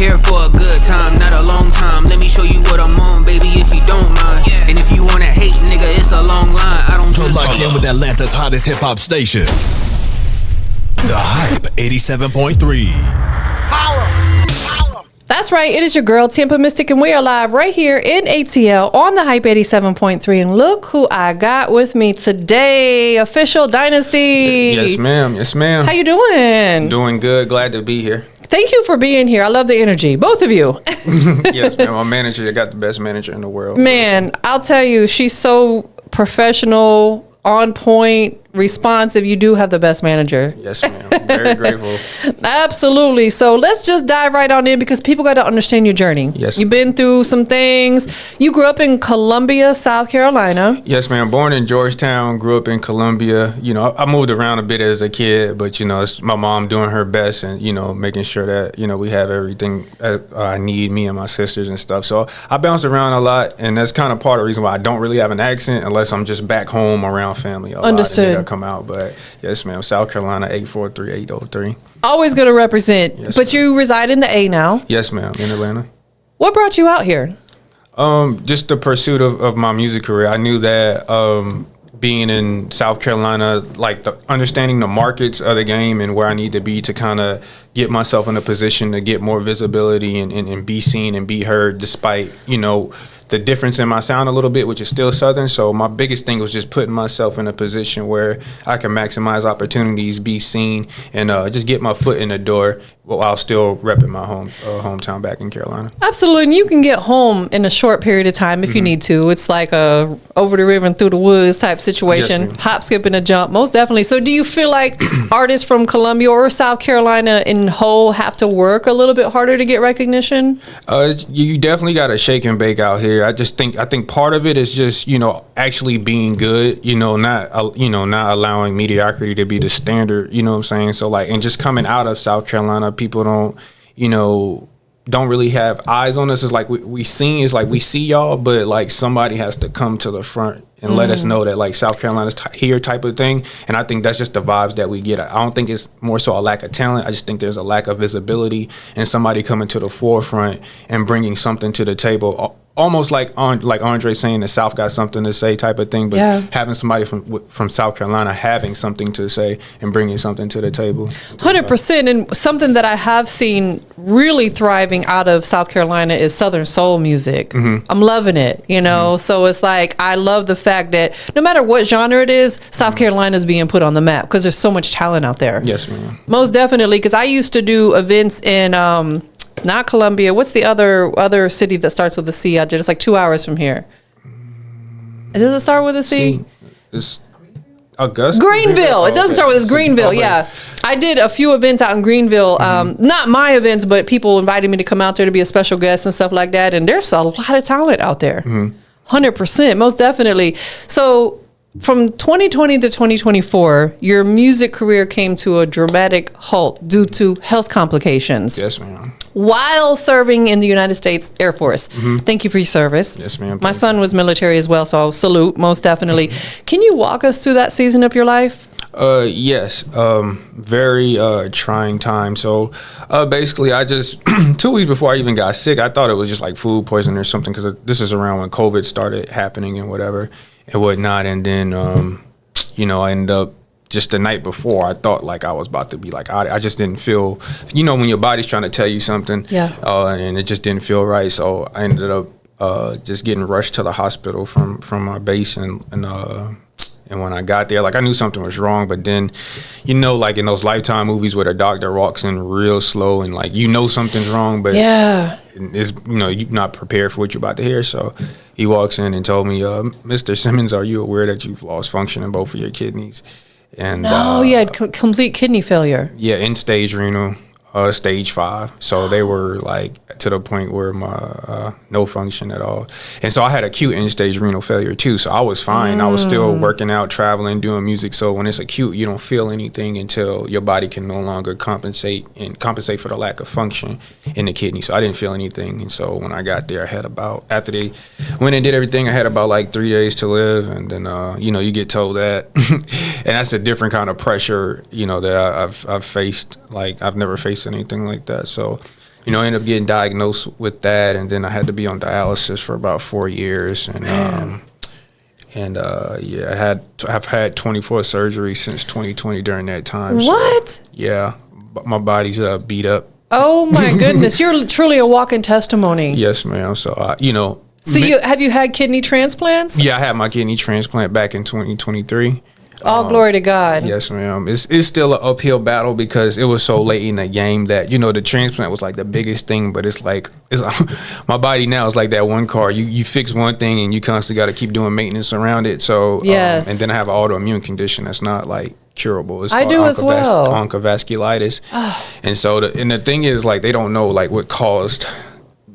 here for a good time, not a long time. Let me show you what I'm on, baby, if you don't mind. And if you wanna hate, nigga, it's a long line. I don't You're locked in with Atlanta's hottest hip-hop station. The Hype 87.3. That's right. It is your girl, TampaMystic, and we are live right here in ATL on the Hype 87.3. And look who I got with me today. Official Dynasty. Yes, ma'am. Yes, ma'am. How you doing? Doing good. Glad to be here. Thank you for being here. I love the energy. Both of you. Yes, ma'am. My manager, I got the best manager in the world. Man, I'll tell you, she's so professional, on point, responsive. You do have the best manager. Yes, ma'am. Very grateful. Absolutely. So let's just dive right on in because people got to understand your journey. Yes. You've been through some things. You grew up in Columbia, South Carolina. Yes, ma'am. Born in Georgetown, grew up in Columbia. You know, I moved around a bit as a kid, but, you know, it's my mom doing her best and, you know, making sure that, you know, we have everything I need, me and my sisters and stuff. So I bounced around a lot, and that's kind of part of the reason why I don't really have an accent unless I'm just back home around family a Understood. lot. Come out, but yes, ma'am. South Carolina 843-803. Always going to represent. Yes, but you reside in the A now. Yes, ma'am. In Atlanta. What brought you out here? Just the pursuit of my music career. I knew that being in South Carolina, like understanding the markets of the game and where I need to be to kind of get myself in a position to get more visibility and be seen and be heard, despite, you know, the difference in my sound a little bit, which is still Southern. So my biggest thing was just putting myself in a position where I can maximize opportunities, be seen, and just get my foot in the door while still repping my hometown back in Carolina. Absolutely. And you can get home in a short period of time if you need to. It's like a over the river and through the woods type situation. Yes, hop, skip, and a jump. Most definitely. So do you feel like artists from Columbia or South Carolina in whole have to work a little bit harder to get recognition? You definitely got to shake and bake out here. I think part of it is just, you know, actually being good, not allowing mediocrity to be the standard, you know what I'm saying? So like, and just coming out of South Carolina, people don't really have eyes on us. It's like we see y'all, but like somebody has to come to the front and let us know that like South Carolina's here type of thing. And I think that's just the vibes that we get. I don't think it's more so a lack of talent. I just think there's a lack of visibility and somebody coming to the forefront and bringing something to the table. Almost like Andre saying the South got something to say type of thing, but having somebody from South Carolina having something to say and bringing something to the table. 100%. And something that I have seen really thriving out of South Carolina is Southern soul music. I'm loving it, you know? So it's like, I love the fact that no matter what genre it is, South Carolina is being put on the map because there's so much talent out there. Yes, ma'am. Most definitely. Because I used to do events in, not Columbia. What's the other city that starts with a C? I did. It's like 2 hours from here. Does it start with a C? It's Augusta. Greenville. It doesn't start with it's Greenville. Okay. Yeah, I did a few events out in Greenville. Not my events, but people invited me to come out there to be a special guest and stuff like that. And there's a lot of talent out there. 100%, most definitely. So from 2020 to 2024, your music career came to a dramatic halt due to health complications. Yes, ma'am. While serving in the United States Air Force. Thank you for your service. Yes, ma'am. My son was military as well, so I'll salute, most definitely. Can you walk us through that season of your life? Yes. Very trying time. So basically, I just 2 weeks before I even got sick, I thought it was just like food poisoning or something because this is around when COVID started happening and whatever and whatnot. And then, I ended up just the night before, I thought like I was about to be like, I just didn't feel, when your body's trying to tell you something, and it just didn't feel right. So I ended up just getting rushed to the hospital from my base, and when I got there, like I knew something was wrong, but then, like in those Lifetime movies where the doctor walks in real slow and like something's wrong, but it's you're not prepared for what you're about to hear. So he walks in and told me, Mr. Simmons, are you aware that you've lost function in both of your kidneys? And you had complete kidney failure. Yeah, end stage renal, stage 5. So they were like to the point where my no function at all. And so I had acute end stage renal failure too. So I was fine. I was still working out, traveling, doing music. So when it's acute, you don't feel anything until your body can no longer compensate for the lack of function in the kidney. So I didn't feel anything. And so when I got there, I had after they went and did everything, I had about like 3 days to live. And then, you get told that. And that's a different kind of pressure, that I've faced. Like I've never faced anything like that. So you know, I ended up getting diagnosed with that, and then I had to be on dialysis for about 4 years, and yeah, I've had 24 surgeries since 2020 during that time. What? So, yeah, but my body's beat up. Oh my goodness, you're truly a walking testimony. Yes, ma'am. So you know. So have you had kidney transplants? Yeah, I had my kidney transplant back in 2023. All glory to God. Yes, ma'am. It's still an uphill battle because it was so late in the game that, you know, the transplant was like the biggest thing, but it's my body now is like that one car. You fix one thing and you constantly got to keep doing maintenance around it. So yes. And then I have an autoimmune condition that's not like curable. It's I do as well. Oncovasculitis. And so the thing is, like, they don't know like what caused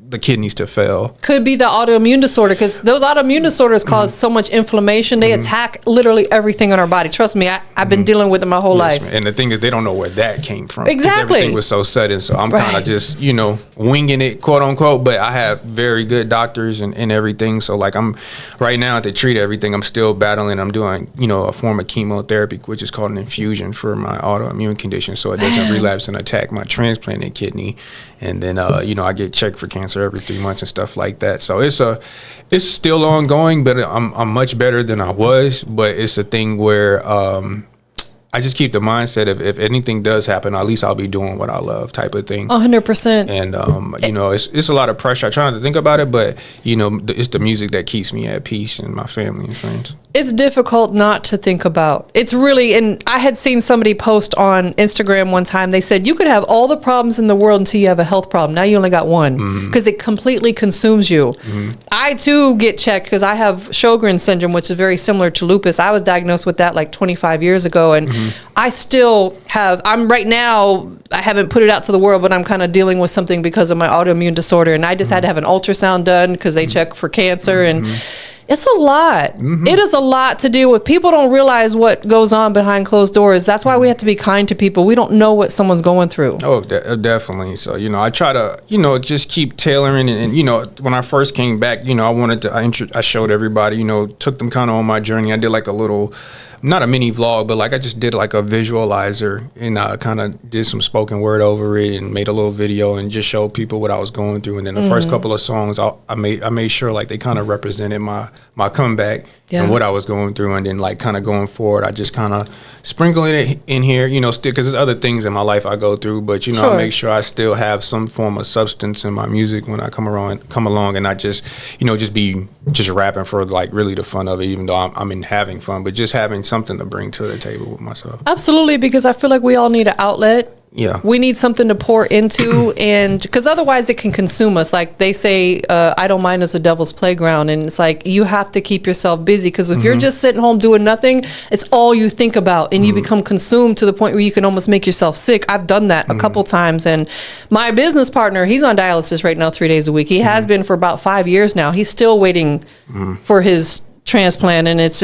the kidneys to fail. Could be the autoimmune disorder, because those autoimmune disorders cause so much inflammation. They attack literally everything in our body. Trust me, I've been dealing with it my whole life. And the thing is, they don't know where that came from. Exactly. Everything was so sudden. So I'm kind of just, you know, winging it, quote unquote. But I have very good doctors and everything. So like I'm right now to treat everything, I'm still battling. I'm doing, you know, a form of chemotherapy, which is called an infusion for my autoimmune condition. So it doesn't relapse and attack my transplanted kidney. And then, you know, I get checked for cancer every 3 months and stuff like that. So it's still ongoing, but I'm much better than I was. But it's a thing where I just keep the mindset of if anything does happen, at least I'll be doing what I love, type of thing. 100%. And you know, it's a lot of pressure. I try not to think about it, but you know, it's the music that keeps me at peace, and my family and friends. It's difficult not to think about. It's really, and I had seen somebody post on Instagram one time. They said you could have all the problems in the world until you have a health problem. Now you only got one, because it completely consumes you. I too get checked because I have Sjogren's syndrome, which is very similar to lupus. I was diagnosed with that like 25 years ago, and I still have, right now, I haven't put it out to the world, but I'm kind of dealing with something because of my autoimmune disorder. And I just had to have an ultrasound done because they check for cancer. And it's a lot. It is a lot to deal with. People don't realize what goes on behind closed doors. That's why we have to be kind to people. We don't know what someone's going through. Oh, definitely. So, you know, I try to, you know, just keep tailoring. And you know, when I first came back, you know, I showed everybody, you know, took them kind of on my journey. I did like a little, not a mini vlog, but like I just did like a visualizer, and I kind of did some spoken word over it and made a little video and just showed people what I was going through. And then the first couple of songs, I made sure like they kind of represented my comeback and what I was going through. And then like kind of going forward, I just kind of sprinkle it in here, you know, still, because there's other things in my life I go through, but you know, I make sure I still have some form of substance in my music when I come along, and not just, you know, just rapping for like really the fun of it, even though I'm in having fun, but just having something to bring to the table with myself. Absolutely, because I feel like we all need an outlet. Yeah. We need something to pour into, and because otherwise it can consume us. Like they say, idle mind is the devil's playground. And it's like, you have to keep yourself busy, because if you're just sitting home doing nothing, it's all you think about, and you become consumed to the point where you can almost make yourself sick. I've done that a couple times. And my business partner, he's on dialysis right now 3 days a week. He has been for about 5 years now. He's still waiting for his transplant, and it's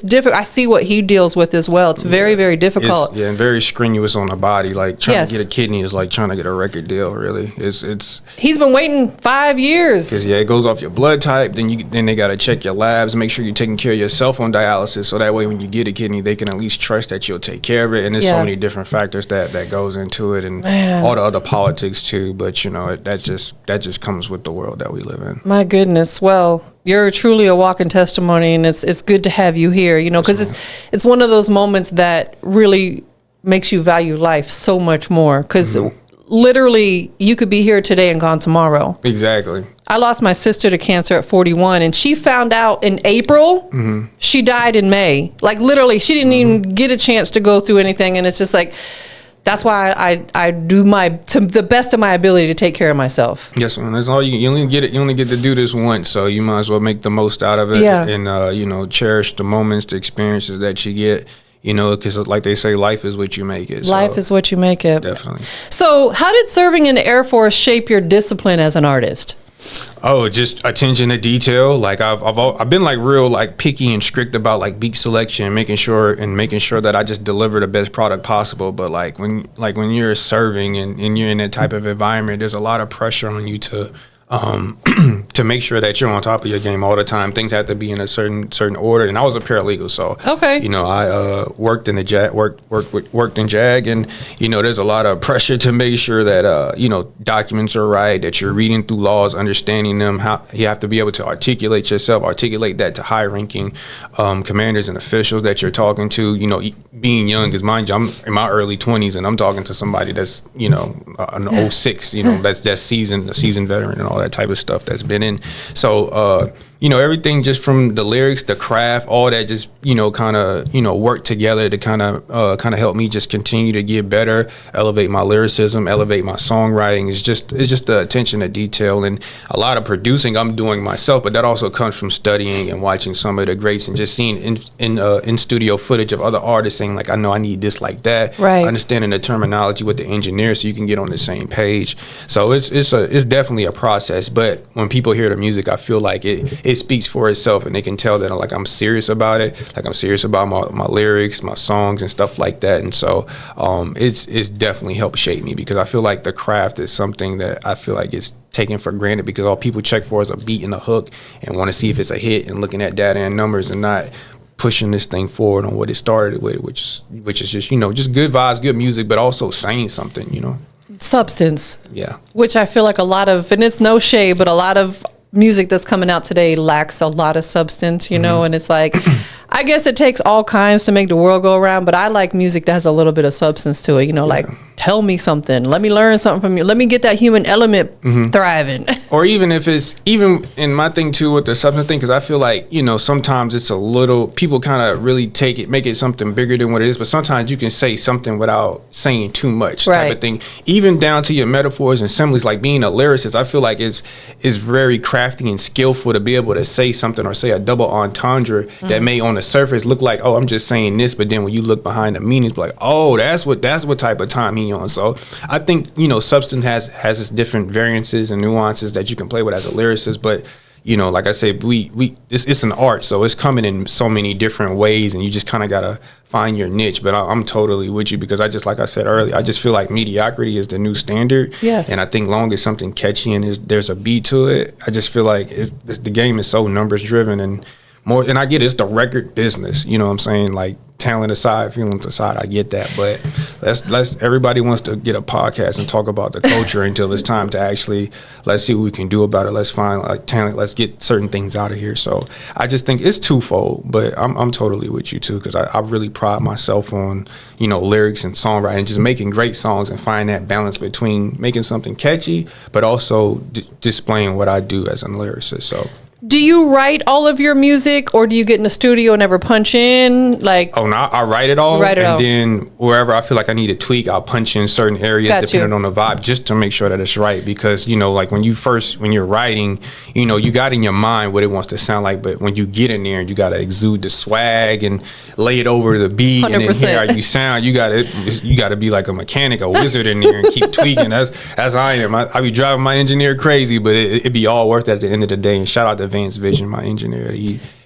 difficult. I see what he deals with as well. It's very, very difficult. And very strenuous on the body. Like trying to get a kidney is like trying to get a record deal. Really, he's been waiting 5 years. Because it goes off your blood type. Then they got to check your labs, make sure you're taking care of yourself on dialysis, so that way when you get a kidney, they can at least trust that you'll take care of it. And there's so many different factors that goes into it, and all the other politics too. But you know, that just comes with the world that we live in. My goodness. Well, you're truly a walking testimony, and it's good to have you here, you know, because it's one of those moments that really makes you value life so much more, because literally you could be here today and gone tomorrow. Exactly. I lost my sister to cancer at 41, and she found out in April. She died in May. Like literally, she didn't even get a chance to go through anything, and it's just like, that's why I do to the best of my ability to take care of myself. Yes, man. That's all you only get it. You only get to do this once, so you might as well make the most out of it. Yeah. And you know, cherish the moments, the experiences that you get. You know, because like they say, life is what you make it. Life is what you make it. Definitely. So, how did serving in the Air Force shape your discipline as an artist? Oh, just attention to detail. Like I've been like real like picky and strict about like beat selection, making sure that I just deliver the best product possible. But like when you're serving and you're in that type of environment, there's a lot of pressure on you to to make sure that you're on top of your game all the time. Things have to be in a certain order. And I was a paralegal, so Okay. you know, I worked in the worked in JAG, and you know, there's a lot of pressure to make sure that you know, documents are right, that you're reading through laws, understanding them. How you have to be able to articulate yourself, articulate that to high-ranking commanders and officials that you're talking to. You know, being young, because mind you, I'm in my early 20s, and I'm talking to somebody that's, you know, an 06, you know, that's seasoned, a seasoned veteran, and all that type of stuff that's been in. So you know, everything just from the lyrics, the craft, all that just, you know, kind of, you know, work together to kind of help me just continue to get better, elevate my lyricism, elevate my songwriting. It's just the attention to detail, and a lot of producing I'm doing myself, but that also comes from studying and watching some of the greats and just seeing in studio footage of other artists saying, like, I know I need this, like that. Right. Understanding the terminology with the engineer so you can get on the same page. So it's definitely a process, but when people hear the music, I feel like it speaks for itself, and they can tell that like I'm serious about it, like I'm serious about my lyrics, my songs, and stuff like that. And so it's definitely helped shape me, because I feel like the craft is something that I feel like it's taken for granted, because all people check for is a beat and a hook and want to see if it's a hit, and looking at data and numbers and not pushing this thing forward on what it started with, which is just, you know, just good vibes, good music, but also saying something, you know. Substance. Yeah. Which I feel like a lot of, and it's no shade, but a lot of music that's coming out today lacks a lot of substance, you know, and it's like, I guess it takes all kinds to make the world go around, but I like music that has a little bit of substance to it, you know, like, tell me something, let me learn something from you, let me get that human element thriving. Or even if it's, even in my thing too with the substance thing, because I feel like, you know, sometimes it's a little, people kind of really take it, make it something bigger than what it is, but sometimes you can say something without saying too much, type of thing. Even down to your metaphors and similes, like being a lyricist, I feel like it's very crafty and skillful to be able to say something, or say a double entendre that may on the surface look like, oh, I'm just saying this, but then when you look behind the meanings, like, oh, that's what type of time he on. So I think, you know, substance has its different variances and nuances that you can play with as a lyricist, but you know, like I said, it's an art, so it's coming in so many different ways, and you just kind of gotta find your niche. But I'm totally with you, because I just, like I said earlier, I just feel like mediocrity is the new standard. Yes. And I think long as something catchy and there's a beat to it, I just feel like the game is so numbers driven and more. And I get it's the record business, you know what I'm saying? Like, talent aside, feelings aside, I get that, but let's everybody wants to get a podcast and talk about the culture until it's time to actually, let's see what we can do about it. Let's find like talent, let's get certain things out of here. So I just think it's twofold, but I'm totally with you too, because I really pride myself on, you know, lyrics and songwriting, just making great songs and find that balance between making something catchy but also displaying what I do as a lyricist. So Do you write all of your music, or do you get in the studio and never punch in? Like, oh no, I write it all, then wherever I feel like I need to tweak, I'll punch in certain areas depending on the vibe, just to make sure that it's right. Because, you know, like when you're writing, you know, you got in your mind what it wants to sound like, but when you get in there, you got to exude the swag and lay it over the beat, 100%. And then hear how you sound. You got to be like a mechanic, a wizard in there, and keep tweaking. That's I am. I be driving my engineer crazy, but it be all worth it at the end of the day. And shout out to Advanced Vision, my engineer.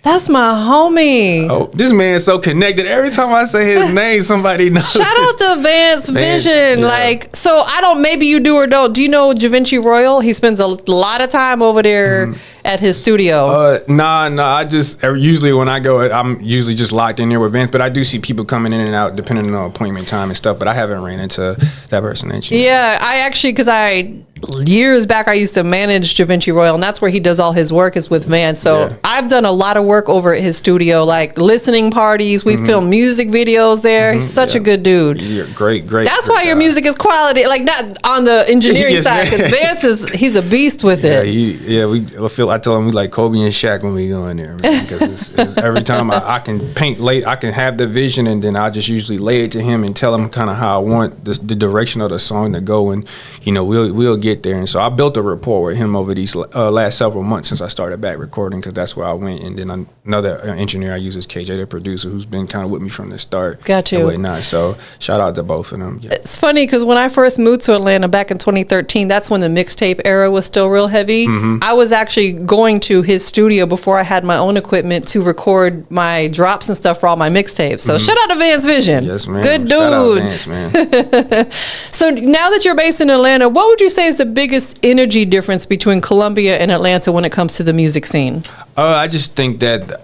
That's my homie. Oh, this man's so connected. Every time I say his name, somebody knows. Shout out to Advanced Vision. Yeah. Like, so I don't, maybe you do or don't. Do you know Javinci Royal? He spends a lot of time over there at his studio. Nah. I just, usually when I go, I'm usually just locked in there with Vince, but I do see people coming in and out depending on appointment time and stuff, but I haven't ran into that person. Yeah, I actually, years back, I used to manage Javinci Royal, and that's where he does all his work, is with Vance. So I've done a lot of work over at his studio, like listening parties. We film music videos there. He's such a good dude. You're great. That's why your music is quality, like not on the engineering side, because Vance he's a beast with it. I tell him we like Kobe and Shaq when we go in there, man, because it's every time I can paint late, I can have the vision, and then I just usually lay it to him and tell him kind of how I want the direction of the song to go, and you know, we'll get there. And so I built a rapport with him over these last several months since I started back recording, because that's where I went, and then I another engineer I use is KJ, the producer, who's been kind of with me from the start. Got you. And whatnot. So shout out to both of them. Yeah. It's funny because when I first moved to Atlanta back in 2013, that's when the mixtape era was still real heavy. I was actually going to his studio before I had my own equipment to record my drops and stuff for all my mixtapes. So shout out to Vance Vision. Yes, man. Good dude. Shout out Vance, man. So now that you're based in Atlanta, what would you say is the biggest energy difference between Columbia and Atlanta when it comes to the music scene? I just think that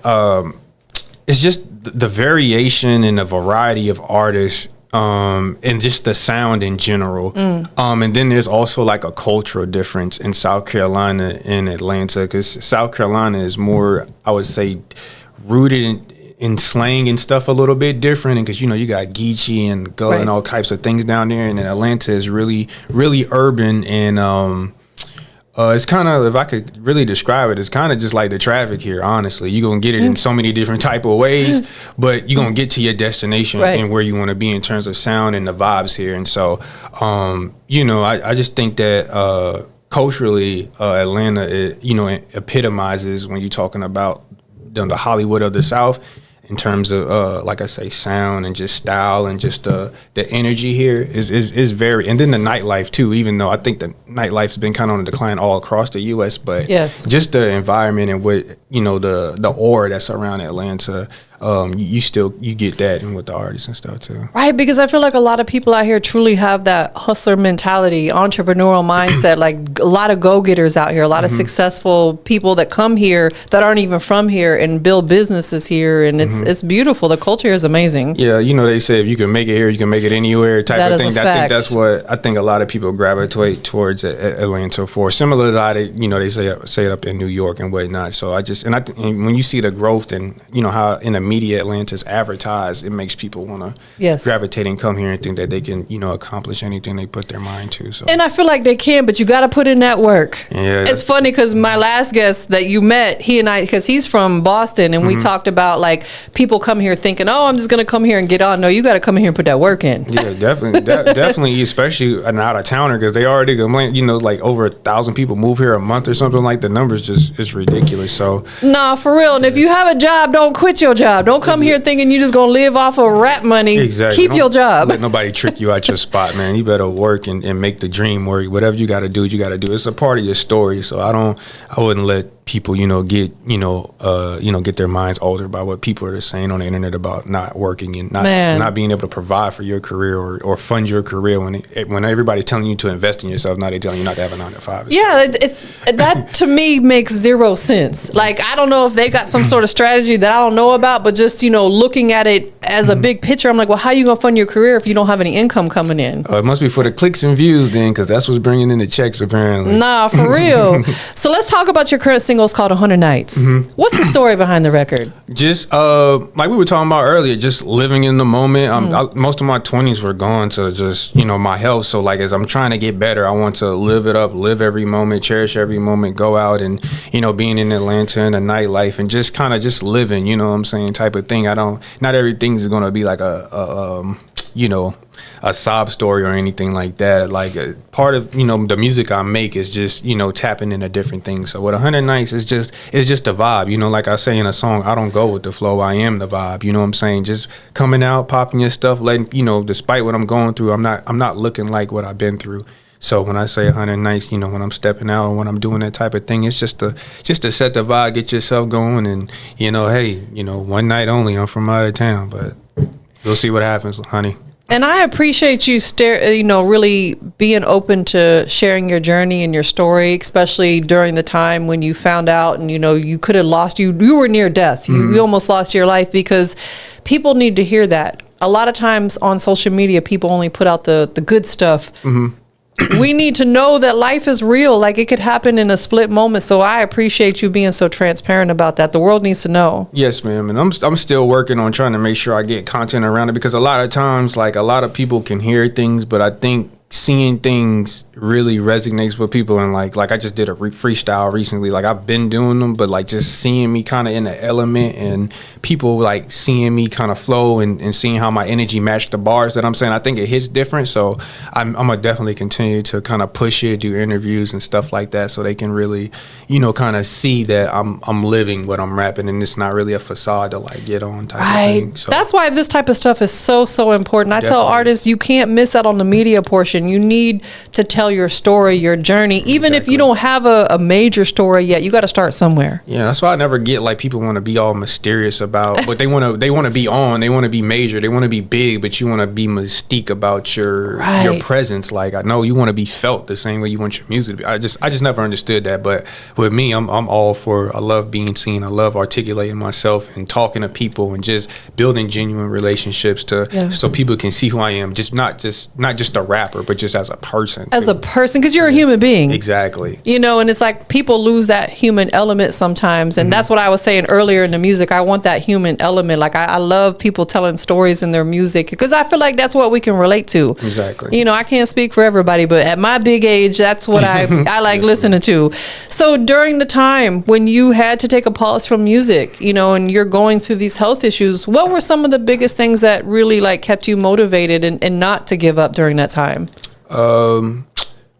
it's just the variation and the variety of artists, and just the sound in general. And then there's also like a cultural difference in South Carolina and Atlanta, because South Carolina is more, I would say, rooted in slang and stuff a little bit different, because you got Geechee and Gull and all types of things down there, and then Atlanta is really urban, and it's kind of, if I could really describe it, it's kind of just like the traffic here, honestly. You're going to get it in so many different type of ways, but you're going to get to your destination and where you want to be in terms of sound and the vibes here. And so, I just think that culturally, Atlanta, epitomizes when you're talking about the Hollywood of the South, in terms of, like I say, sound and just style and just the energy here is very, and then the nightlife too, even though I think the nightlife's been kind of on the decline all across the U.S., but just the environment and what, the aura that's around Atlanta, you get that and with the artists and stuff too. Right, because I feel like a lot of people out here truly have that hustler mentality, entrepreneurial mindset, like a lot of go-getters out here, a lot of successful people that come here that aren't even from here and build businesses here, and it's beautiful. The culture is amazing. Yeah, they say if you can make it here, you can make it anywhere type that of thing. I think that's what I think a lot of people gravitate towards Atlanta for. Similar to how they say it up in New York and whatnot. So and when you see the growth and how in the media Atlanta's advertised, it makes people want to gravitate and come here and think that they can accomplish anything they put their mind to. So, and I feel like they can, but you got to put in that work. Yeah, it's funny because my last guest that you met, he and I, because he's from Boston, and we talked about like people come here thinking, oh, I'm just gonna come here and get on. No, you got to come here and put that work in. Yeah, definitely, definitely, especially an out of towner, because they already complain. Like over 1,000 people move here a month or something. Like the numbers just is ridiculous. So nah, for real. And if you have a job, don't quit your job. Don't come here thinking you just gonna live off of rap money. Exactly. Keep your job. Let nobody trick you out your spot, man. You better work and make the dream work. Whatever you got to do, you got to do. It's a part of your story. So I wouldn't let people, get their minds altered by what people are saying on the internet about not working and not being able to provide for your career or fund your career when everybody's telling you to invest in yourself. Now they're telling you not to have a 9 to 5. Yeah, it's that to me makes zero sense. Like, I don't know if they got some sort of strategy that I don't know about, but just looking at it as a big picture, I'm like, well, how you gonna fund your career if you don't have any income coming in? It must be for the clicks and views then, because that's what's bringing in the checks apparently. Nah, for real. So let's talk about your current single. It's called 100 Nights. What's the story behind the record? Just like we were talking about earlier, just living in the moment. Most of my 20s were gone to just my health. So like as I'm trying to get better, I want to live it up, live every moment, cherish every moment, go out and being in Atlanta and the nightlife and just kind of just living, what I'm saying, type of thing. Not everything's gonna be like a sob story or anything like that. Like a part of the music I make is just tapping into different things. So with 100 Nights it's just the vibe. Like I say in a song, I don't go with the flow, I am the vibe. You know what I'm saying? Just coming out, popping your stuff, letting despite what I'm going through, I'm not looking like what I've been through. So when I say 100 Nights, when I'm stepping out or when I'm doing that type of thing, it's just to set the vibe, get yourself going, and hey, one night only. I'm from out of town, but we'll see what happens, honey. And I appreciate you, really being open to sharing your journey and your story, especially during the time when you found out and, you could have lost, you were near death. You almost lost your life, because people need to hear that. A lot of times on social media, people only put out the good stuff. We need to know that life is real. Like, it could happen in a split moment. So I appreciate you being so transparent about that. The world needs to know. Yes, ma'am. And I'm still working on trying to make sure I get content around it, because a lot of times, like, a lot of people can hear things, but I think seeing things really resonates with people, and like I just did a freestyle recently. Like I've been doing them, but like just seeing me kind of in the element, and people like seeing me kind of flow, and seeing how my energy matched the bars that I'm saying, I think it hits different. So I'm gonna definitely continue to kind of push it, do interviews and stuff like that, so they can really, you know, kind of see that I'm living what I'm rapping, and it's not really a facade to like get on type of thing. So that's why this type of stuff is so important. I tell artists, you can't miss out on the media portion. You need to tell your story, your journey. Even if you don't have a major story yet, you got to start somewhere. Yeah, that's why I never get like people want to be all mysterious about, but they want to be on, they want to be major, they want to be big, but you want to be mystique about your presence. Like I know you want to be felt the same way you want your music to be. I just never understood that. But with me, I'm all for, I love being seen, I love articulating myself and talking to people and just building genuine relationships so people can see who I am, just not just a rapper, but just as a person. As a person, because you're a human being. Exactly. You know, and it's like people lose that human element sometimes. And that's what I was saying earlier in the music. I want that human element. Like I love people telling stories in their music, because I feel like that's what we can relate to. Exactly. You know, I can't speak for everybody, but at my big age, that's what I like listening to. So during the time when you had to take a pause from music, you know, and you're going through these health issues, what were some of the biggest things that really like kept you motivated and not to give up during that time?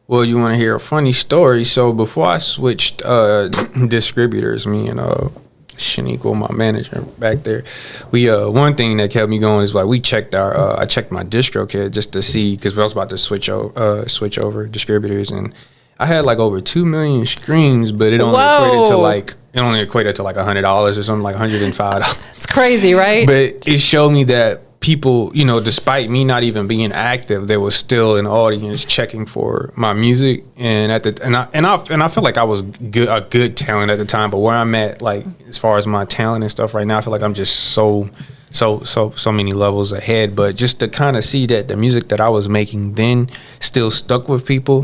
Well, you want to hear a funny story? So before I switched distributors, me and Shaniqua, my manager back there, we one thing that kept me going is like we checked I checked my distro kit just to see, because I was about to switch over distributors, and I had like over 2 million streams, but it only equated to like $100 or something, like $105. It's crazy, right? But it showed me that people, you know, despite me not even being active, there was still an audience checking for my music, and I felt like I was a good talent at the time. But where I'm at, like as far as my talent and stuff right now, I feel like I'm just so many levels ahead. But just to kind of see that the music that I was making then still stuck with people,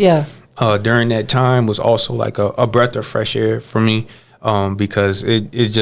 during that time was also like a breath of fresh air for me, because it's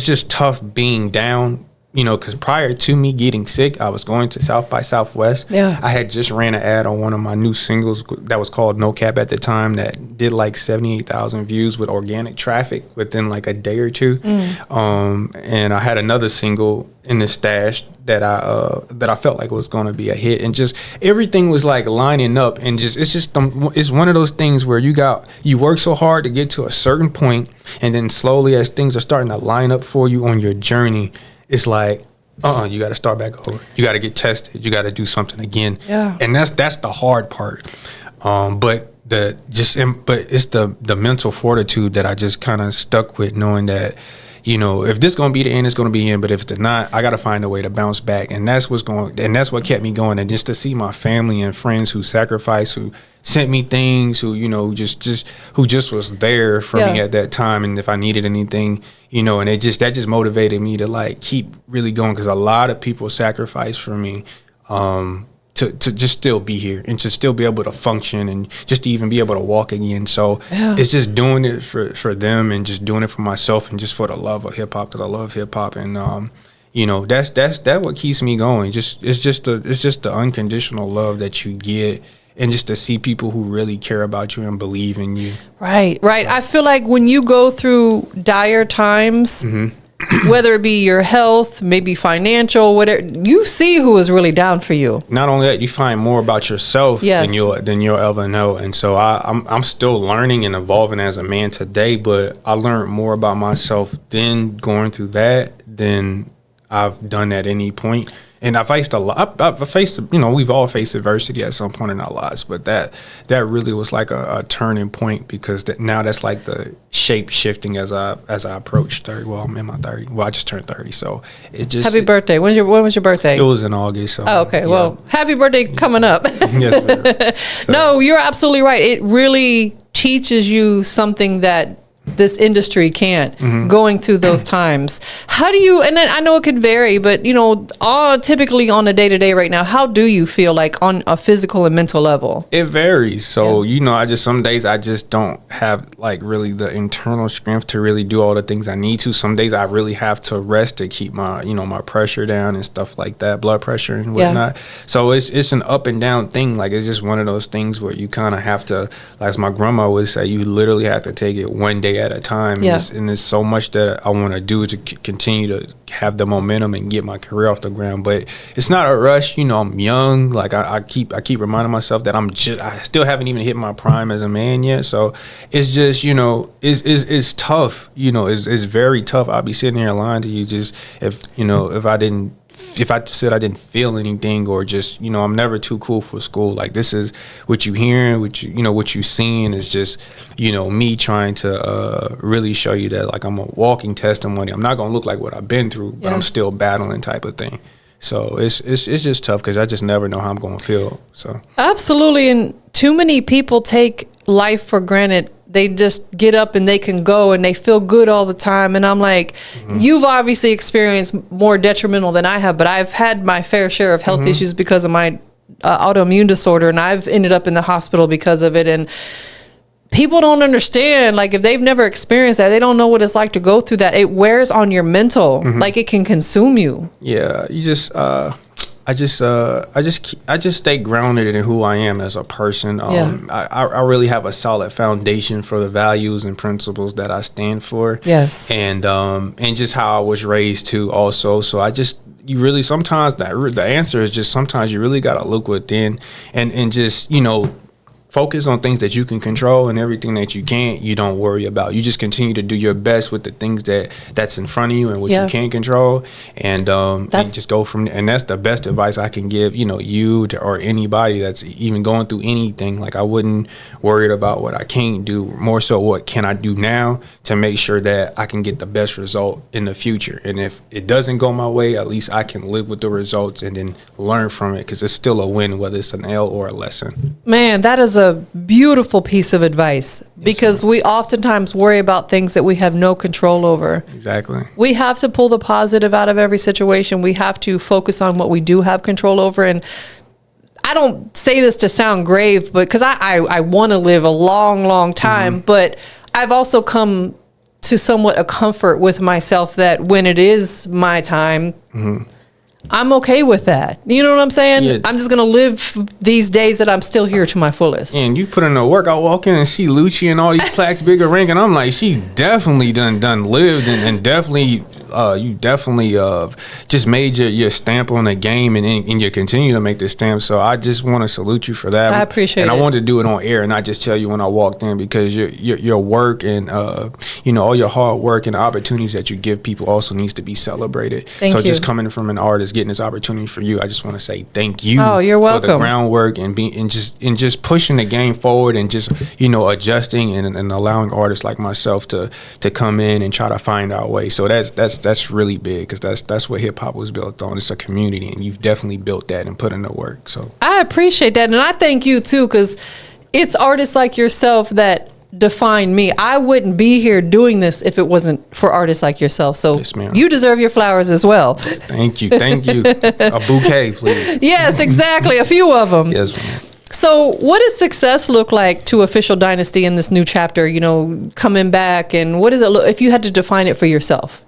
just tough being down. You know, because prior to me getting sick, I was going to South by Southwest. Yeah. I had just ran an ad on one of my new singles that was called No Cap at the time, that did like 78,000 views with organic traffic within like a day or two. And I had another single in the stash that I felt like was going to be a hit, and just everything was like lining up, and it's one of those things where you work so hard to get to a certain point, and then slowly as things are starting to line up for you on your journey, it's like, you got to start back over. You got to get tested. You got to do something again. Yeah. And that's the hard part. But it's the mental fortitude that I just kind of stuck with, knowing that, you know, if this is going to be the end, it's going to be the end. But if it's not, I got to find a way to bounce back. And that's what kept me going. And just to see my family and friends who sacrificed, who sent me things, who, you know, who just was there for me at that time. And if I needed anything, you know, and that just motivated me to like keep really going, because a lot of people sacrificed for me, to just still be here and to still be able to function and just to even be able to walk again. So it's just doing it for them, and just doing it for myself, and just for the love of hip hop, because I love hip hop. And you know, that's what keeps me going. It's just the unconditional love that you get, and just to see people who really care about you and believe in you. Right. I feel like when you go through dire times, whether it be your health, maybe financial, whatever, you see who is really down for you. Not only that, you find more about yourself than you'll ever know. And so I'm still learning and evolving as a man today, but I learned more about myself then going through that than I've done at any point. And I faced a lot. I faced, you know, we've all faced adversity at some point in our lives, but that really was like a turning point, because now that's like the shape shifting as I approach 30. Well, I'm in my 30. Well, I just turned 30, so it just. Happy birthday! When was your birthday? It was in August. So, okay. Yeah. Well, happy birthday coming up. Yes, so. No, you're absolutely right. It really teaches you something that this industry can't, going through those times. How do you, and then I know it could vary, but typically on a day-to-day right now, how do you feel like on a physical and mental level? It varies. So, some days I just don't have like really the internal strength to really do all the things I need to. Some days I really have to rest to keep my, my pressure down and stuff like that, blood pressure and whatnot. So it's an up and down thing. Like, it's just one of those things where you kind of have to, like as my grandma would say, you literally have to take it one day at a time. And there's so much that I want to do to continue to have the momentum and get my career off the ground. But it's not a rush. I'm young. Like I keep reminding myself that I still haven't even hit my prime as a man yet. So it's just, it's tough. It's very tough. I'll be sitting here lying to you just if I said I didn't feel anything, or just, I'm never too cool for school. Like, this is what you hearing, what you seeing is just, me trying to really show you that, like, I'm a walking testimony. I'm not going to look like what I've been through, but I'm still battling type of thing. So it's just tough because I just never know how I'm going to feel. So absolutely. And too many people take life for granted. They just get up and they can go and they feel good all the time. And I'm like, you've obviously experienced more detrimental than I have, but I've had my fair share of health issues because of my autoimmune disorder, and I've ended up in the hospital because of it. And people don't understand, like, if they've never experienced that, they don't know what it's like to go through that. It wears on your mental, like it can consume you. Yeah, you just I just stay grounded in who I am as a person. I really have a solid foundation for the values and principles that I stand for. Yes. And just how I was raised too also. So you really, sometimes the answer is just, sometimes you really got to look within and just, focus on things that you can control, and everything that you can't, you don't worry about. You just continue to do your best with the things that's in front of you and what you can't control, and just go from there. And that's the best advice I can give, or anybody that's even going through anything. Like, I wouldn't worry about what I can't do, more so what can I do now to make sure that I can get the best result in the future. And if it doesn't go my way, at least I can live with the results and then learn from it, because it's still a win, whether it's an L or a lesson. Man, that is a beautiful piece of advice, because we oftentimes worry about things that we have no control over. Exactly. We have to pull the positive out of every situation. We have to focus on what we do have control over. And I don't say this to sound grave, but because I want to live a long, long time, but I've also come to somewhat a comfort with myself that when it is my time, I'm okay with that. You know what I'm saying? Yeah. I'm just going to live these days that I'm still here to my fullest. And you put in the work. I walk in and see Lucci and all these plaques, bigger ring, and I'm like, she definitely done lived and definitely you definitely just made your stamp on the game, and you continue to make the stamp. So I just want to salute you for that. I appreciate it. And I wanted to do it on air and not just tell you when I walked in, because your work and all your hard work and the opportunities that you give people also needs to be celebrated. Thank you. Just coming from an artist, getting this opportunity for you, I just want to say thank you. Oh, you're welcome. For the groundwork and just pushing the game forward, and just adjusting and allowing artists like myself to come in and try to find our way. So that's really big, because that's what hip hop was built on. It's a community, and you've definitely built that and put in the work. So I appreciate that, and I thank you too, because it's artists like yourself that define me. I wouldn't be here doing this if it wasn't for artists like yourself. So yes, ma'am. You deserve your flowers as well. Thank you. A bouquet, please. Yes, exactly. A few of them. Yes, ma'am. So what does success look like to Official Dynasty in this new chapter, coming back, and what does it look, if you had to define it for yourself?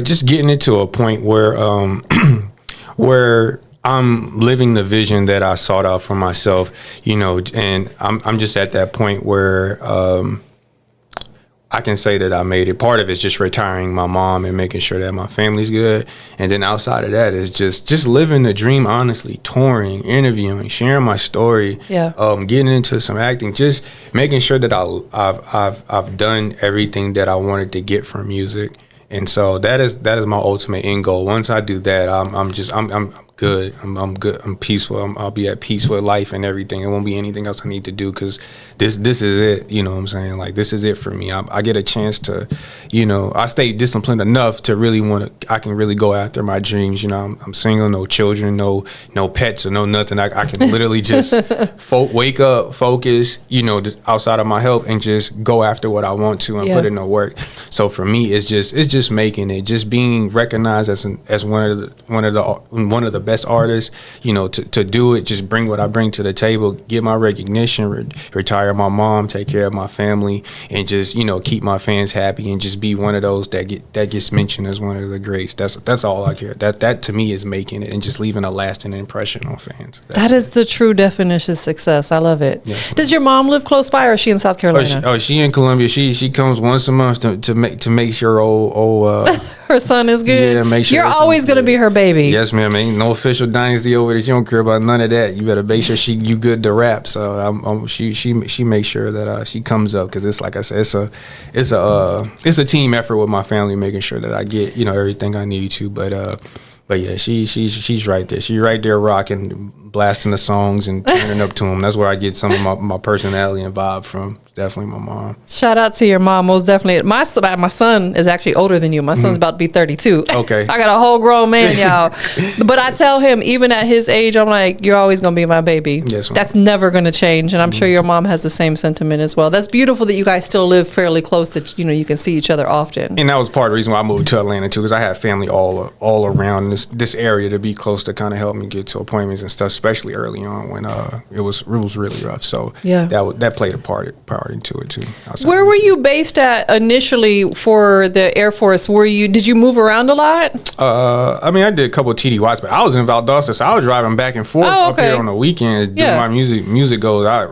Just getting it to a point where where I'm living the vision that I sought out for myself, and I'm just at that point where I can say that I made it. Part of it's just retiring my mom and making sure that my family's good, and then outside of that is just living the dream, honestly, touring, interviewing, sharing my story, getting into some acting, just making sure that I've done everything that I wanted to get from music. And so that is my ultimate end goal. Once I do that, I'm good. I'm good. I'm peaceful. I'll be at peace with life and everything. It won't be anything else I need to do because this is it. You know what I'm saying? Like, this is it for me. I get a chance to, you know, I stay disciplined enough to really I can really go after my dreams. You know, I'm single, no children, no pets or no nothing. I can literally just wake up, focus, you know, just outside of my health and just go after what I want to and put in the work. So for me, it's just making it, just being recognized as one of the best artists, you know, to do it, just bring what I bring to the table, get my recognition, retire my mom, take care of my family, and just, you know, keep my fans happy and just be one of those that gets mentioned as one of the greats. That's all I care. That to me is making it and just leaving a lasting impression on fans. That is the true definition of success. I love it. Yes, does your mom live close by, or is she in South Carolina? She in Columbia. She comes once a month to make sure her son is good. Yeah, make sure you're always gonna be her baby. Yes, ma'am. Ain't no official Dynasty over there. She don't care about none of that. You better make sure you good to rap. So she makes sure that she comes up, because it's like I said, it's a team effort with my family, making sure that I get, you know, everything I need to. But yeah, she's right there. She's right there rocking, blasting the songs and turning up to them. That's where I get some of my personality and vibe from. Definitely my mom. Shout out to your mom, most definitely. My son is actually older than you. My son's about to be 32. Okay. I got a whole grown man, y'all. But I tell him, even at his age, I'm like, you're always going to be my baby. Yes, ma'am. That's never going to change. And I'm sure your mom has the same sentiment as well. That's beautiful that you guys still live fairly close, that, you know, you can see each other often. And that was part of the reason why I moved to Atlanta too, because I have family all around this area to be close, to kind of help me get to appointments and stuff, especially early on when it was really rough. So yeah, that played a part into it too. Where were you based at initially for the Air Force? Did you move around a lot? I mean, I did a couple of TDYs, but I was in Valdosta, so I was driving back and forth up here on the weekend doing my music goes. I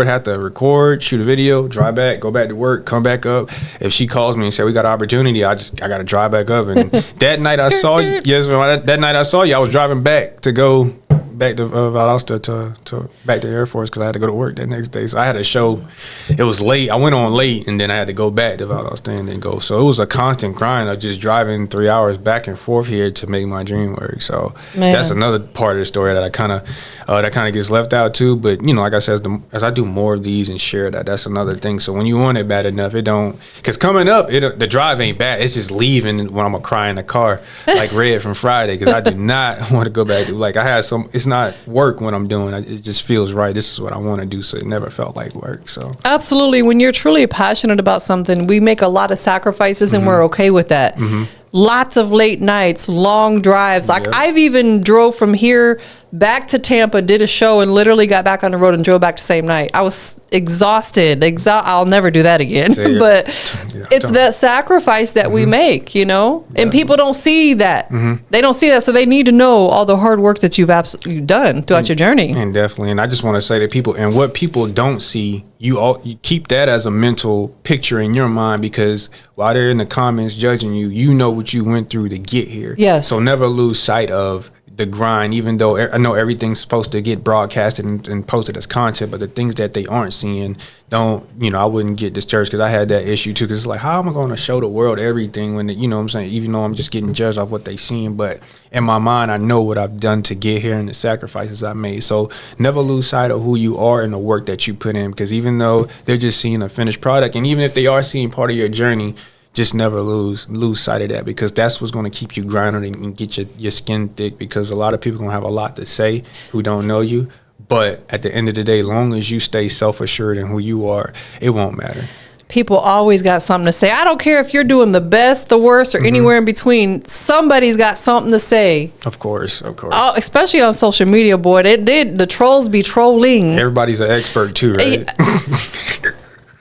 have to record, shoot a video, drive back, go back to work, come back up. If she calls me and say we got an opportunity, I got to drive back up. And that night I saw you. Yes, that night I saw you. I was driving back to go back to Valdosta to back to the Air Force, because I had to go to work that next day. So I had a show. It was late. I went on late, and then I had to go back to Valdosta and then go. So it was a constant grind of just driving 3 hours back and forth here to make my dream work. So that's another part of the story that I kind of gets left out too. But you know, like I said, as I do more of these and share that's another thing. So when you want it bad enough, it don't. Because coming up, the drive ain't bad. It's just leaving when I'm gonna cry in the car, like Red from Friday. Because I do not want to go back to, like, I had some. It's not work when I'm doing it. It just feels right. This is what I want to do. So it never felt like work. So absolutely, when you're truly passionate about something, we make a lot of sacrifices, and we're okay with that. Lots of late nights, long drives. Like I've even drove from here back to Tampa, did a show, and literally got back on the road and drove back the same night. I was exhausted. I'll never do that again. But it's that sacrifice that we make, you know, and people don't see that. They don't see that, so they need to know all the hard work that you've done throughout your journey. And definitely, and I just want to say that people, and what people don't see, you keep that as a mental picture in your mind, because while they're in the comments judging you, you know what you went through to get here. Yes. So never lose sight of the grind, even though I know everything's supposed to get broadcasted and posted as content, but the things that they aren't seeing, I wouldn't get discouraged, because I had that issue too, because it's like, how am I going to show the world everything when, you know what I'm saying, even though I'm just getting judged off what they seeing, but in my mind, I know what I've done to get here and the sacrifices I made. So never lose sight of who you are and the work that you put in, because even though they're just seeing a finished product, and even if they are seeing part of your journey, just never lose sight of that, because that's what's going to keep you grinding and get your skin thick, because a lot of people are going to have a lot to say who don't know you. But at the end of the day, as long as you stay self-assured in who you are, it won't matter. People always got something to say. I don't care if you're doing the best, the worst, or anywhere in between. Somebody's got something to say. Of course. Oh, especially on social media, boy. The trolls be trolling. Everybody's an expert too, right?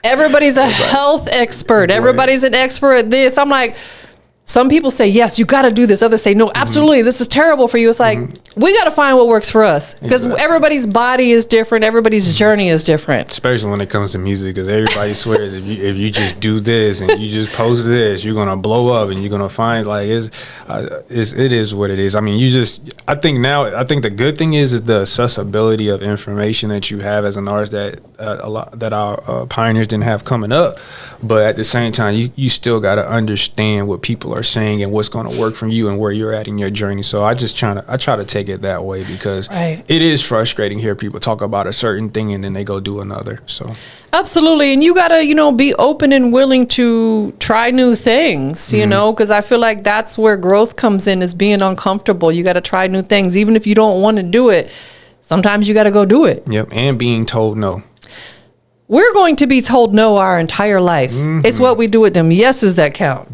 Everybody's a health expert. Everybody's an expert at this. I'm like, some people say, yes, you got to do this. Others say, no, absolutely, this is terrible for you. It's like, we got to find what works for us, because everybody's body is different. Everybody's journey is different. Especially when it comes to music, because everybody swears if you just do this and you just post this, you're going to blow up and you're going to find, like, it is what it is. I mean, I think the good thing is the accessibility of information that you have as an artist that our pioneers didn't have coming up. But at the same time, you still got to understand what people are are saying and what's going to work from you and where you're at in your journey. So I try to take it that way, because it is frustrating to hear people talk about a certain thing and then they go do another. So absolutely. And you got to, be open and willing to try new things, you know, because I feel like that's where growth comes in, is being uncomfortable. You got to try new things. Even if you don't want to do it, sometimes you got to go do it. Yep. And being told no. We're going to be told no our entire life. It's what we do with them yeses that count.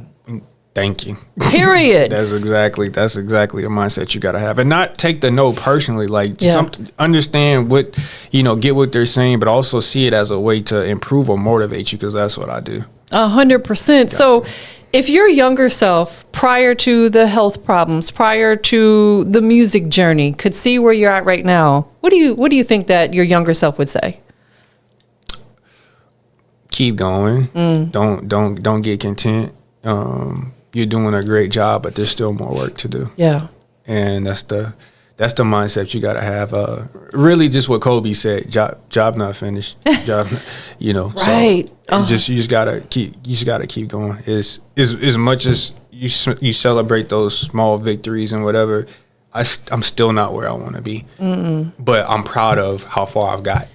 Thank you. Period. That's exactly the mindset you got to have, and not take the no personally. Like, understand what, get what they're saying, but also see it as a way to improve or motivate you, because that's what I do. 100%. So if your younger self, prior to the health problems, prior to the music journey, could see where you're at right now, what do you think that your younger self would say? Keep going. Don't get content. You're doing a great job, but there's still more work to do. Yeah. And that's the mindset you got to have. Really, just what Kobe said: job not finished. Job, Right. So you just gotta keep going. As much as you celebrate those small victories and whatever, I'm still not where I want to be. But I'm proud of how far I've got.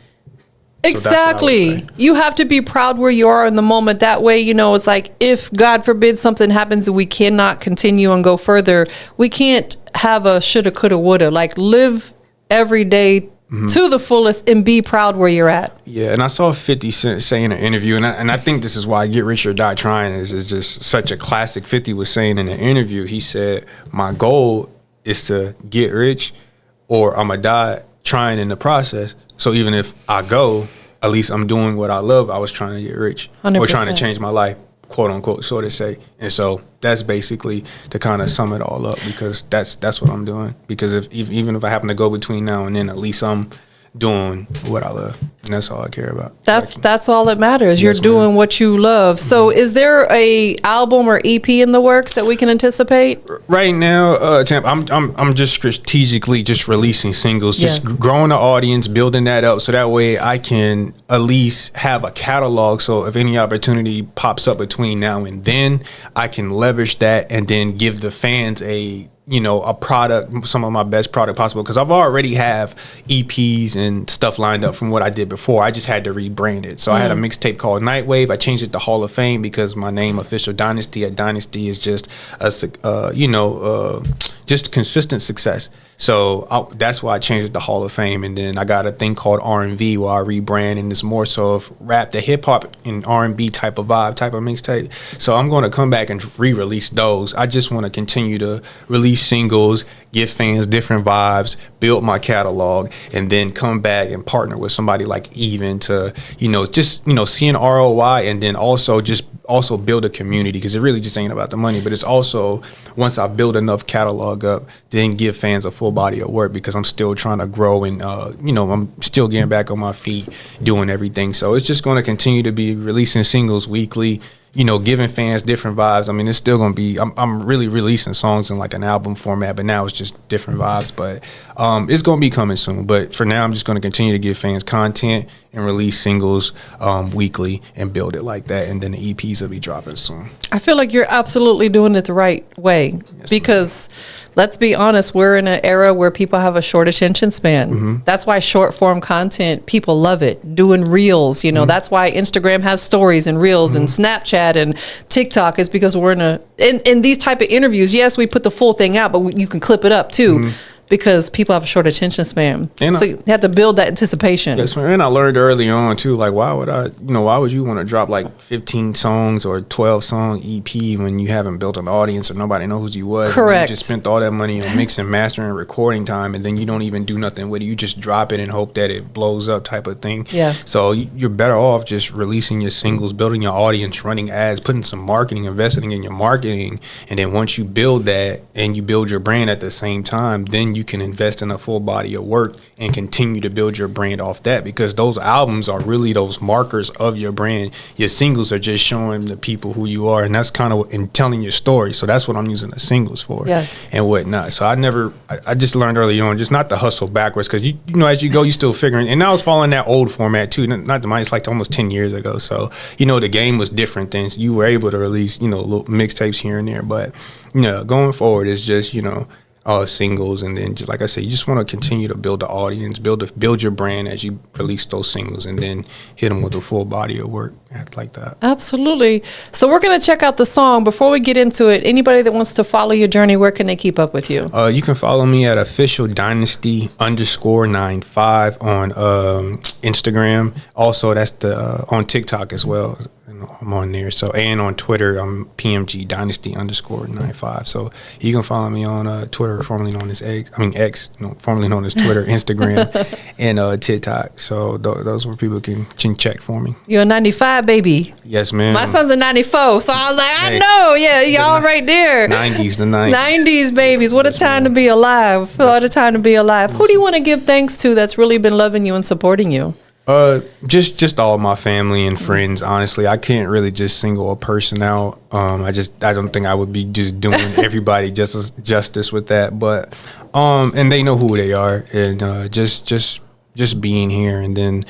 Exactly. You have to be proud where you are in the moment. That way, it's like, if God forbid something happens and we cannot continue and go further, we can't have a shoulda, coulda, woulda. Like, live every day to the fullest and be proud where you're at. Yeah, and I saw 50 Cent say in an interview, and I think this is why Get Rich or Die Trying is just such a classic. 50 was saying in an interview, he said, my goal is to get rich, or I'm going to die trying in the process. So even if I go, at least I'm doing what I love. I was trying to get rich 100%. Or trying to change my life, quote unquote, so to say. And so that's basically to kind of sum it all up, because that's what I'm doing. Because even if I happen to go between now and then, at least I'm doing what I love, and that's all I care about. That's all that matters. You're doing what you love. So is there a album or EP in the works that we can anticipate? Right now, Tamp, I'm just strategically just releasing singles, just growing the audience, building that up, so that way I can at least have a catalog. So if any opportunity pops up between now and then, I can leverage that and then give the fans a product, some of my best product possible, because I've already have EPs and stuff lined up from what I did before. I just had to rebrand it. So I had a mixtape called Nightwave. I changed it to Hall of Fame because my name, official Dynasty, at Dynasty is just just consistent success. So that's why I changed it to Hall of Fame. And then I got a thing called R&V where I rebrand, and it's more so of rap, the hip hop and R&B type of vibe, type of mixtape. So I'm going to come back and re-release those. I just want to continue to release singles, give fans different vibes, build my catalog, and then come back and partner with somebody like Even to, seeing ROI, and then also build a community, because it really just ain't about the money, but it's also, once I build enough catalog up, then give fans a full body of work, because I'm still trying to grow and, I'm still getting back on my feet, doing everything. So it's just going to continue to be releasing singles weekly, giving fans different vibes. I mean, it's still going to be, I'm really releasing songs in like an album format, but now it's just different vibes. But it's going to be coming soon. But for now, I'm just going to continue to give fans content and release singles weekly and build it like that. And then the EPs will be dropping soon. I feel like you're absolutely doing it the right way, because let's be honest, we're in an era where people have a short attention span. That's why short form content, people love it. Doing reels, that's why Instagram has stories and reels and Snapchat and TikTok, is because we're in these type of interviews. Yes, we put the full thing out, but you can clip it up too. Because people have a short attention span. And so you have to build that anticipation. Yes, and I learned early on too, like, why would you want to drop like 15 songs or 12 song EP when you haven't built an audience or nobody knows who you was? Correct. You just spent all that money on mixing, mastering, recording time, and then you don't even do nothing with it. You just drop it and hope that it blows up, type of thing. Yeah. So you're better off just releasing your singles, building your audience, running ads, putting some marketing, investing in your marketing, and then once you build that and you build your brand at the same time, then you you can invest in a full body of work and continue to build your brand off that, because those albums are really those markers of your brand. Your singles are just showing the people who you are, and that's kind of in telling your story. So that's what I'm using the singles for, Yes, and whatnot. So I just learned early on just not to hustle backwards, because you know, as you go, you still figuring. And I was following that old format too, not the mind. It's like almost 10 years ago. So you know, the game was different then. So you were able to release, you know, little mixtapes here and there, but you know, going forward is just, you know, singles, and then just like I said, you just want to continue to build the audience, build your brand as you release those singles, and then hit them with a full body of work like that. absolutely. So we're gonna check out the song. Before we get into it, anybody that wants to follow your journey, where can they keep up with you? You can follow me at official Dynasty _95 on Instagram. Also, that's the on TikTok as well. I'm on there. So, and on Twitter, I'm PMG Dynasty _95. So you can follow me on Twitter, formerly known as X, formerly known as Twitter, Instagram, and TikTok. So those where people can check for me. You're a 95 baby. Yes, ma'am. My son's a 94, so I was like, I know, yeah, y'all right there. 90s. 90s babies. What a time to be alive. What a time to be alive. Who do you want to give thanks to that's really been loving you and supporting you? Just all my family and friends. Honestly, I can't really just single a person out. I don't think I would be just doing everybody justice with that. But and they know who they are, and just being here, and then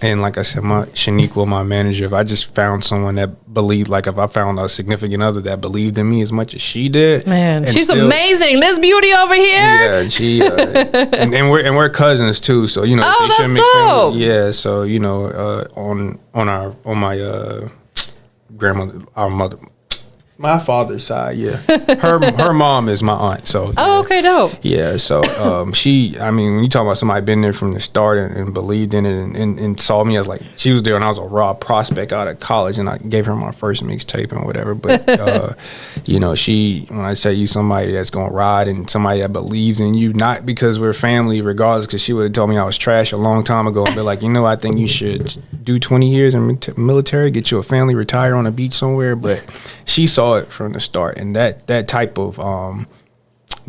and like I said, Shaniqua, my manager, if I just found someone that believed, like if I found a significant other that believed in me as much as she did, man, she's amazing. This beauty over here. Yeah, she and we're cousins too, so you know. Oh, so that's dope. Yeah, so you know, on my grandmother, our mother. My father's side, yeah. Her mom is my aunt, so. Yeah. Oh, okay, dope. Yeah, so when you talk about somebody been there from the start and believed in it and saw me as like, she was there when I was a raw prospect out of college, and I gave her my first mixtape and whatever. But you know, when I say you somebody that's gonna ride and somebody that believes in you, not because we're family, regardless, because she would have told me I was trash a long time ago and be like, you know, I think you should do 20 years in military, get you a family, retire on a beach somewhere. But she saw it from the start, and that type of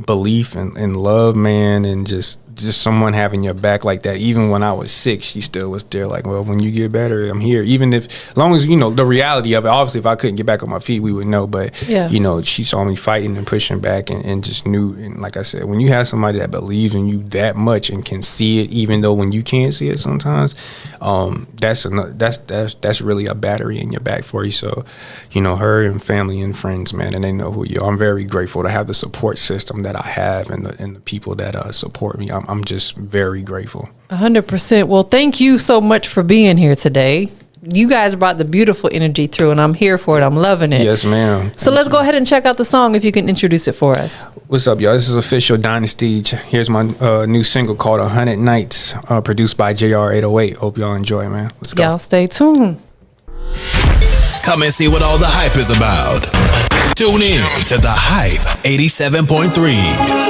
belief and love, man, and just someone having your back like that. Even when I was sick, she still was there, like, well, when you get better, I'm here. Even if, as long as, you know, the reality of it, obviously if I couldn't get back on my feet, we would know, but yeah. You know, she saw me fighting and pushing back, and just knew. And like I said, when you have somebody that believes in you that much and can see it, even though when you can't see it sometimes, that's really a battery in your back for you. So, you know, her and family and friends, man, and they know who you are. I'm very grateful to have the support system that I have, and the people that support me. I'm just very grateful. 100%. Well, thank you so much for being here today. You guys brought the beautiful energy through, and I'm here for it. I'm loving it. Yes, ma'am. So let's go ahead and check out the song, if you can introduce it for us. What's up, y'all? This is official Dynasty. Here's my new single called 100 Nights, produced by JR808. Hope y'all enjoy, man. Let's go. Y'all stay tuned. Come and see what all the hype is about. Tune in to The Hype 87.3.